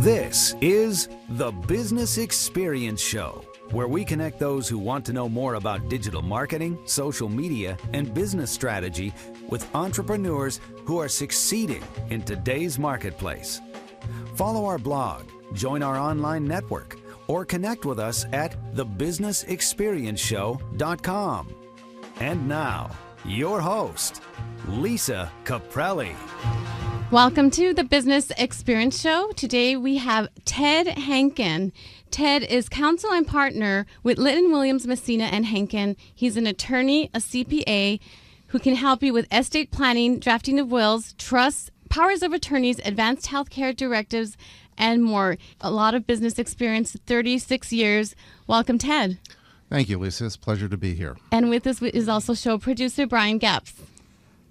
This is the Business Experience Show, where we connect those who want to know more about digital marketing, social media, and business strategy with entrepreneurs who are succeeding in today's marketplace. Follow our blog, join our online network, or connect with us at thebusinessexperienceshow.com. And now, your host, Lisa Caprelli. Welcome to the Business Experience Show. Today we have Ted Hankin. Ted is counsel and partner with Litton Williams, Messina and Hankin. He's an attorney, a CPA, who can help you with estate planning, drafting of wills, trusts, powers of attorneys, advanced healthcare directives, and more. A lot of business experience, 36 years. Welcome, Ted. Thank you, Lisa. It's a pleasure to be here. And with us is also show producer Brian Gapps.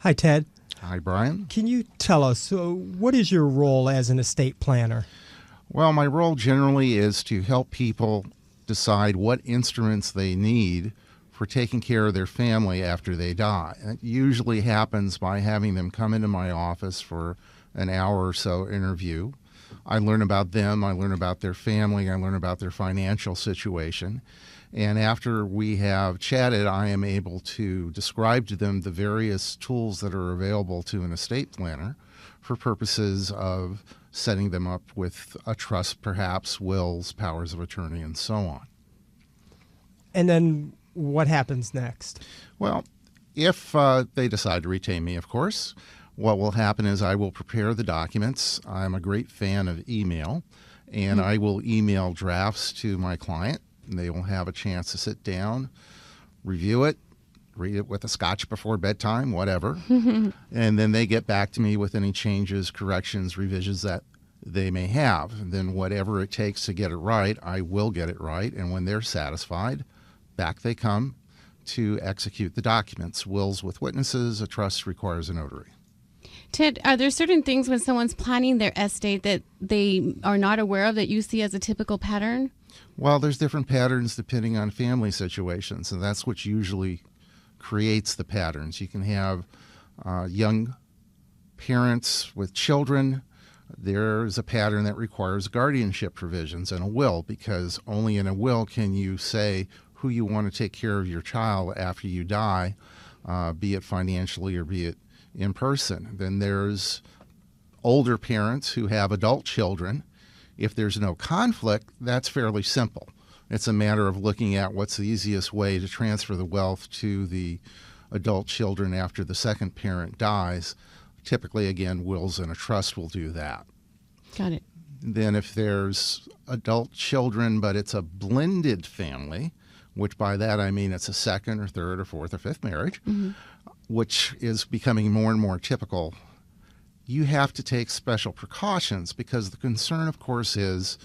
Hi, Ted. Hi, Brian. Can you tell us, what is your role as an estate planner? Well, my role generally is to help people decide what instruments they need for taking care of their family after they die. It usually happens by having them come into my office for an hour or so interview. I learn about them, I learn about their family, I learn about their financial situation. And after we have chatted, I am able to describe to them the various tools that are available to an estate planner for purposes of setting them up with a trust, perhaps, wills, powers of attorney, and so on. And then what happens next? Well, if they decide to retain me, of course, what will happen is I will prepare the documents. I'm a great fan of email, and I will email drafts to my client. They will have a chance to sit down, review it, read it with a scotch before bedtime, whatever. And then they get back to me with any changes, corrections, revisions that they may have. And then whatever it takes to get it right, I will get it right. And when they're satisfied, back they come to execute the documents. Wills with witnesses, a trust requires a notary. Ted, are there certain things when someone's planning their estate that they are not aware of that you see as a typical pattern? Well, there's different patterns depending on family situations, and that's what usually creates the patterns. You can have young parents with children. There's a pattern that requires guardianship provisions and a will, because only in a will can you say who you want to take care of your child after you die, be it financially or be it in person. Then there's older parents who have adult children. If there's no conflict, that's fairly simple. It's a matter of looking at what's the easiest way to transfer the wealth to the adult children after the second parent dies. Typically, again, wills and a trust will do that. Got it. Then if there's adult children, but it's a blended family, which by that I mean it's a second or third or fourth or fifth marriage, which is becoming more and more typical, you have to take special precautions, because the concern, of course, is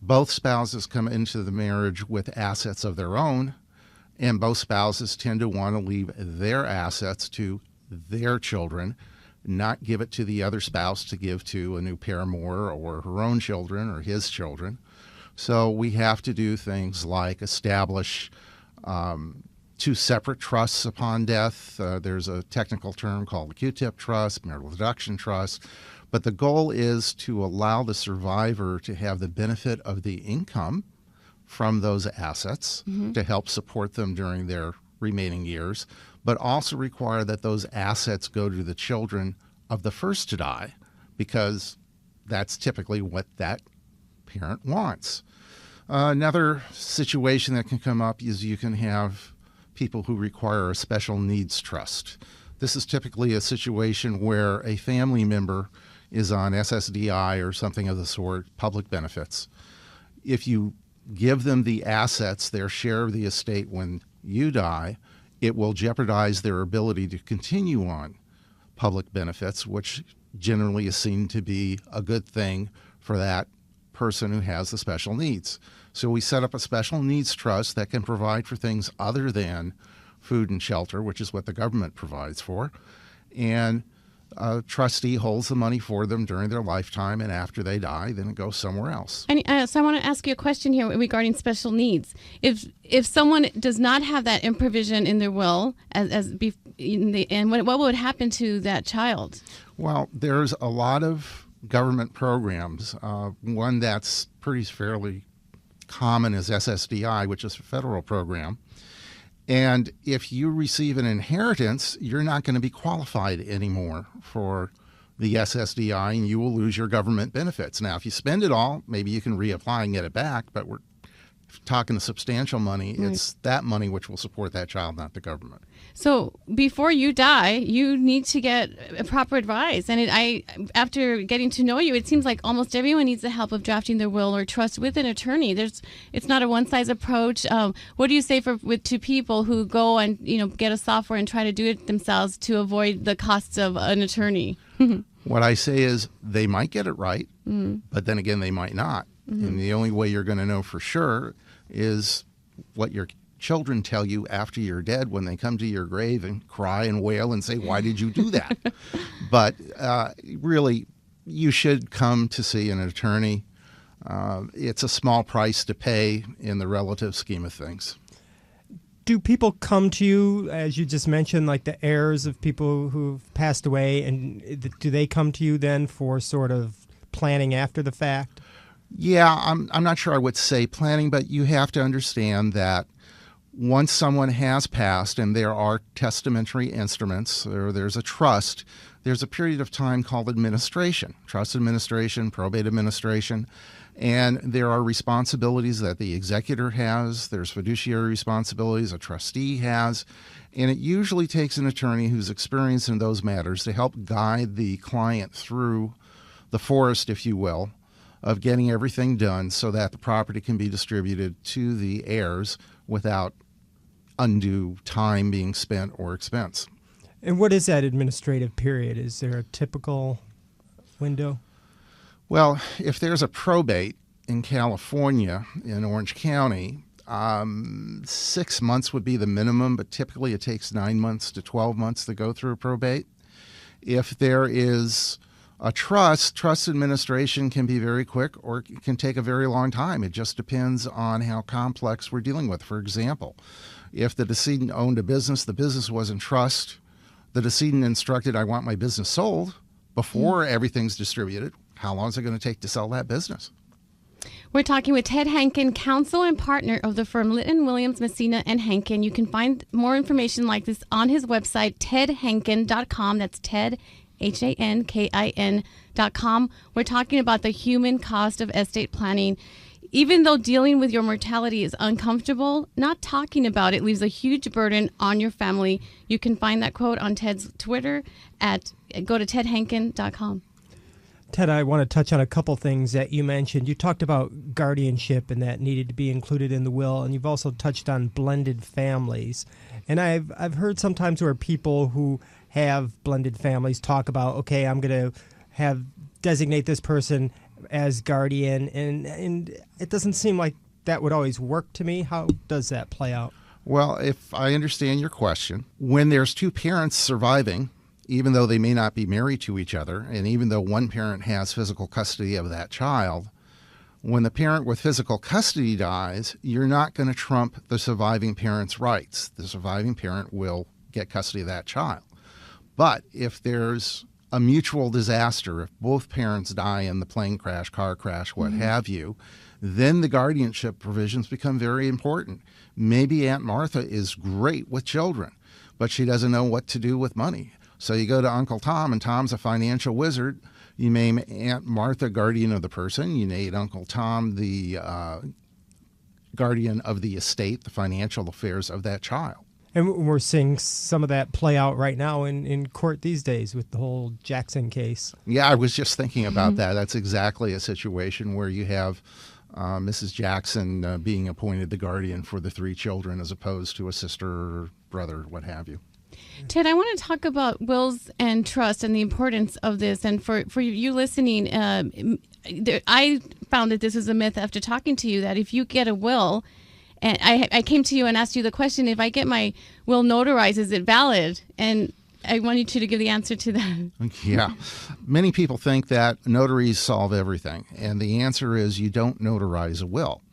both spouses come into the marriage with assets of their own, and both spouses tend to want to leave their assets to their children, not give it to the other spouse to give to a new paramour or her own children or his children. So we have to do things like establish two separate trusts upon death. There's a technical term called a Q-tip trust, marital deduction trust. But the goal is to allow the survivor to have the benefit of the income from those assets to help support them during their remaining years, but also require that those assets go to the children of the first to die, because that's typically what that parent wants. Another situation that can come up is you can have people who require a special needs trust. This is typically a situation where a family member is on SSDI or something of the sort, public benefits. If you give them the assets, their share of the estate when you die, it will jeopardize their ability to continue on public benefits, which generally is seen to be a good thing for that person who has the special needs. So we set up a special needs trust that can provide for things other than food and shelter, which is what the government provides for. And a trustee holds the money for them during their lifetime, and after they die, then it goes somewhere else. And so I want to ask you a question here regarding special needs. If someone does not have that in provision in their will, and what would happen to that child? Well, there's a lot of government programs. One that's fairly common is SSDI, which is a federal program. And if you receive an inheritance, you're not going to be qualified anymore for the SSDI, and you will lose your government benefits. Now, if you spend it all, maybe you can reapply and get it back, but we're talking substantial money. Right. It's that money which will support that child, not the government. So before you die, you need to get proper advice. And after getting to know you, it seems like almost everyone needs the help of drafting their will or trust with an attorney. It's not a one-size approach. What do you say to people who go and get a software and try to do it themselves to avoid the costs of an attorney? What I say is they might get it right, but then again, they might not. And the only way you're going to know for sure is what your children tell you after you're dead when they come to your grave and cry and wail and say, why did you do that? But really, you should come to see an attorney. It's a small price to pay in the relative scheme of things. Do people come to you, as you just mentioned, like the heirs of people who've passed away, and do they come to you then for sort of planning after the fact? Yeah, I'm not sure I would say planning, but you have to understand that once someone has passed and there are testamentary instruments or there's a trust, there's a period of time called administration, trust administration, probate administration, and there are responsibilities that the executor has, there's fiduciary responsibilities a trustee has, and it usually takes an attorney who's experienced in those matters to help guide the client through the forest, if you will, of getting everything done so that the property can be distributed to the heirs without undue time being spent or expense. And what is that administrative period? Is there a typical window? Well, if there's a probate in California, in Orange County, 6 months would be the minimum, but typically it takes 9 months to 12 months to go through a probate. If there is a trust administration can be very quick or it can take a very long time. It just depends on how complex we're dealing with. For example, if the decedent owned a business, the business was in trust, the decedent instructed, I want my business sold before everything's distributed, how long is it going to take to sell that business? We're talking with Ted Hankin, counsel and partner of the firm Litton, Williams, Messina, and Hankin. You can find more information like this on his website, tedhankin.com. That's Ted, HANKIN.com. We're talking about the human cost of estate planning. Even though dealing with your mortality is uncomfortable, not talking about it leaves a huge burden on your family. You can find that quote on Ted's Twitter go to tedhankin.com. Ted, I want to touch on a couple things that you mentioned. You talked about guardianship and that needed to be included in the will, and you've also touched on blended families. And I've heard sometimes where people who have blended families talk about, okay, I'm going to designate this person as guardian, and it doesn't seem like that would always work to me. How does that play out? Well, if I understand your question, when there's two parents surviving, even though they may not be married to each other, and even though one parent has physical custody of that child, when the parent with physical custody dies, you're not going to trump the surviving parent's rights. The surviving parent will get custody of that child. But if there's a mutual disaster, if both parents die in the plane crash, car crash, what have you, then the guardianship provisions become very important. Maybe Aunt Martha is great with children, but she doesn't know what to do with money. So you go to Uncle Tom, and Tom's a financial wizard. You name Aunt Martha guardian of the person. You name Uncle Tom the guardian of the estate, the financial affairs of that child. And we're seeing some of that play out right now in court these days with the whole Jackson case. Yeah, I was just thinking about that. That's exactly a situation where you have Mrs. Jackson being appointed the guardian for the 3 children as opposed to a sister or brother, what have you. Ted, I want to talk about wills and trust and the importance of this. And for you listening, I found that this is a myth after talking to you, that if you get a will, and I came to you and asked you the question, if I get my will notarized, is it valid? And I want you to give the answer to that. Yeah. Many people think that notaries solve everything. And the answer is you don't notarize a will.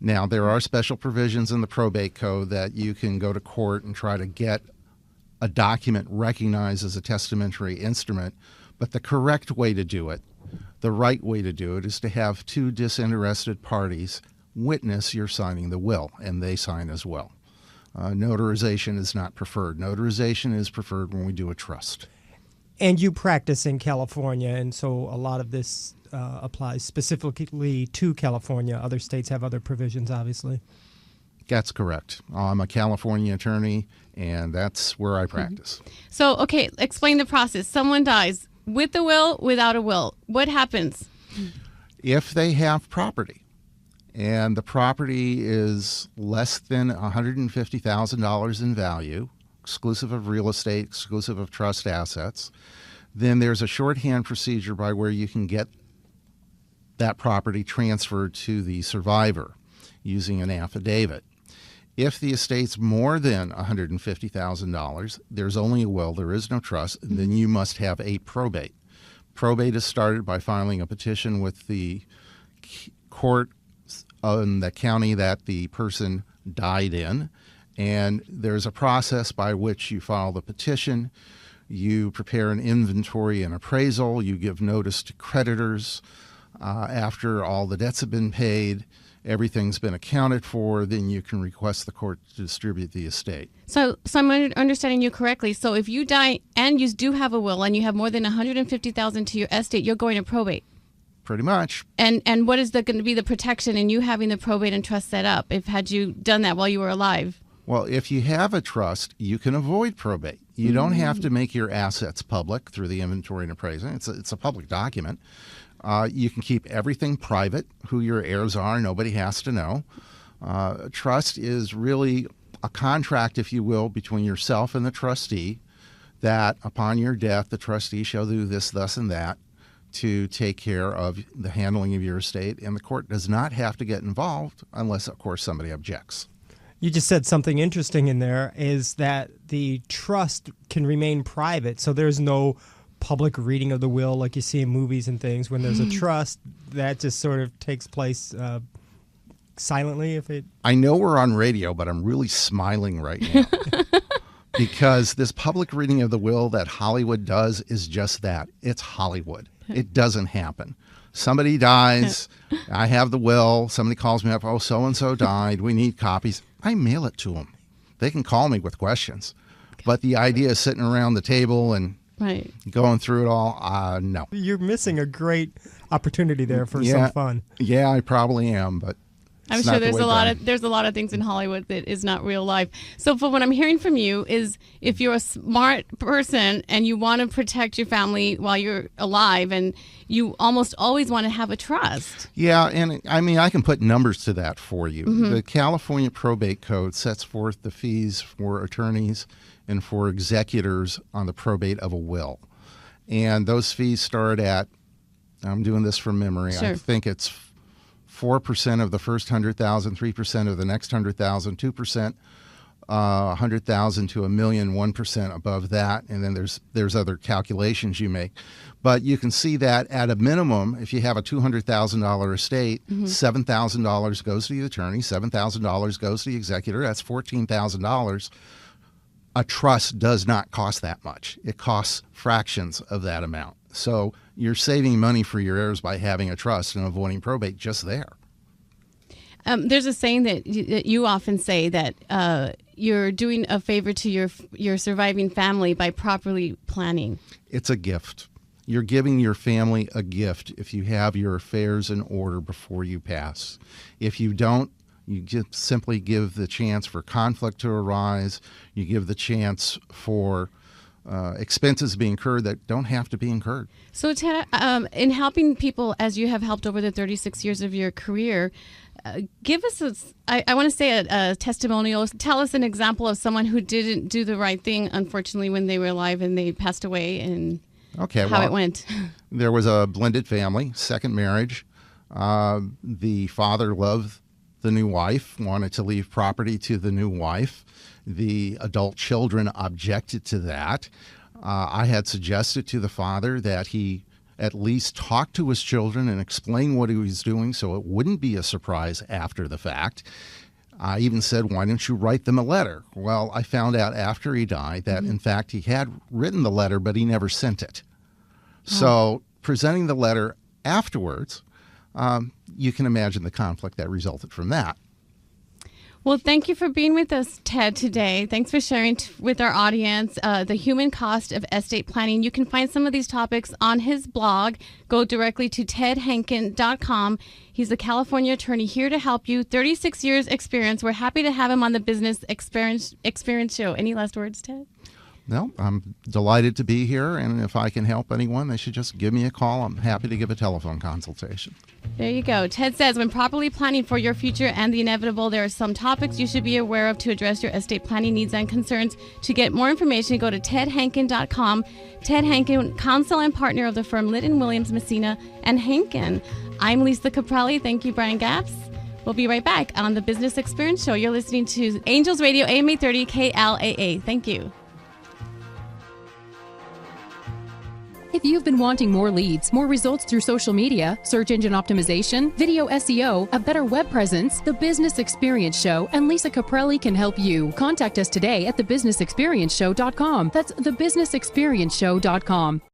Now, there are special provisions in the probate code that you can go to court and try to get a document recognized as a testamentary instrument, but the correct way to do it, The right way to do it is to have two disinterested parties witness you're signing the will, and they sign as well. Notarization is not preferred. Notarization is preferred when we do a trust. And you practice in California, and so a lot of this applies specifically to California. Other states have other provisions, obviously. That's correct. I'm a California attorney, and that's where I practice. So, okay, explain the process. Someone dies with a will, without a will. What happens? If they have property, and the property is less than $150,000 in value, exclusive of real estate, exclusive of trust assets, then there's a shorthand procedure by where you can get that property transferred to the survivor using an affidavit. If the estate's more than $150,000, there's only a will, there is no trust, then you must have a probate. Probate is started by filing a petition with the court in the county that the person died in, and there's a process by which you file the petition, you prepare an inventory and appraisal, you give notice to creditors after all the debts have been paid, everything's been accounted for, then you can request the court to distribute the estate. So I'm understanding you correctly. So if you die and you do have a will and you have more than $150,000 to your estate, you're going to probate. Pretty much. And what is going to be the protection in you having the probate and trust set up had you done that while you were alive? Well, if you have a trust, you can avoid probate. You don't have to make your assets public through the inventory and appraisal. It's a public document. You can keep everything private, who your heirs are. Nobody has to know. Trust is really a contract, if you will, between yourself and the trustee that upon your death, the trustee shall do this, thus, and that to take care of the handling of your estate. And the court does not have to get involved unless, of course, somebody objects. You just said something interesting in there, is that the trust can remain private, so there's no public reading of the will like you see in movies and things. When there's a trust, that just sort of takes place silently. I know we're on radio, but I'm really smiling right now because this public reading of the will that Hollywood does is just that. It's Hollywood. It doesn't happen. Somebody dies, I have the will, somebody calls me up, oh, so-and-so died, we need copies. I mail it to them. They can call me with questions. But the idea of sitting around the table and going through it all, no. You're missing a great opportunity there for some fun. Yeah, I probably am, but I'm sure there's a lot of things in Hollywood that is not real life. So for what I'm hearing from you is, if you're a smart person and you want to protect your family while you're alive, and you almost always want to have a trust. Yeah, and I mean, I can put numbers to that for you. The California Probate Code sets forth the fees for attorneys and for executors on the probate of a will. And those fees start at, I'm doing this from memory, I think it's 4% of the first 100,000, 3% of the next 100,000, 2%, 100,000 to $1 million, 1% above that, and then there's other calculations you make. But you can see that at a minimum, if you have a $200,000 estate, $7,000 goes to the attorney, $7,000 goes to the executor. That's $14,000. A trust does not cost that much. It costs fractions of that amount. So you're saving money for your heirs by having a trust and avoiding probate just there. There's a saying that you often say that you're doing a favor to your surviving family by properly planning. It's a gift. You're giving your family a gift if you have your affairs in order before you pass. If you don't, you just simply give the chance for conflict to arise. You give the chance for expenses be incurred that don't have to be incurred. So, Ted, in helping people, as you have helped over the 36 years of your career, give us, I want to say a testimonial. Tell us an example of someone who didn't do the right thing, unfortunately, when they were alive and they passed away, and how it went. There was a blended family, second marriage. The father loved the new wife, wanted to leave property to the new wife. The adult children objected to that. I had suggested to the father that he at least talk to his children and explain what he was doing so it wouldn't be a surprise after the fact. I even said, why don't you write them a letter? Well, I found out after he died that, in fact, he had written the letter, but he never sent it. So presenting the letter afterwards, you can imagine the conflict that resulted from that. Well, thank you for being with us, Ted, today. Thanks for sharing with our audience the human cost of estate planning. You can find some of these topics on his blog. Go directly to tedhankin.com. He's a California attorney here to help you. 36 years experience. We're happy to have him on the Business Experience Show. Any last words, Ted? No, I'm delighted to be here, and if I can help anyone, they should just give me a call. I'm happy to give a telephone consultation. There you go. Ted says, when properly planning for your future and the inevitable, there are some topics you should be aware of to address your estate planning needs and concerns. To get more information, go to tedhankin.com. Ted Hankin, counsel and partner of the firm Litton Williams, Messina and Hankin. I'm Lisa Caprelli. Thank you, Brian Gaps. We'll be right back on the Business Experience Show. You're listening to Angels Radio, AM 830 KLAA. Thank you. If you've been wanting more leads, more results through social media, search engine optimization, video SEO, a better web presence, The Business Experience Show and Lisa Caprelli can help you. Contact us today at thebusinessexperienceshow.com. That's thebusinessexperienceshow.com.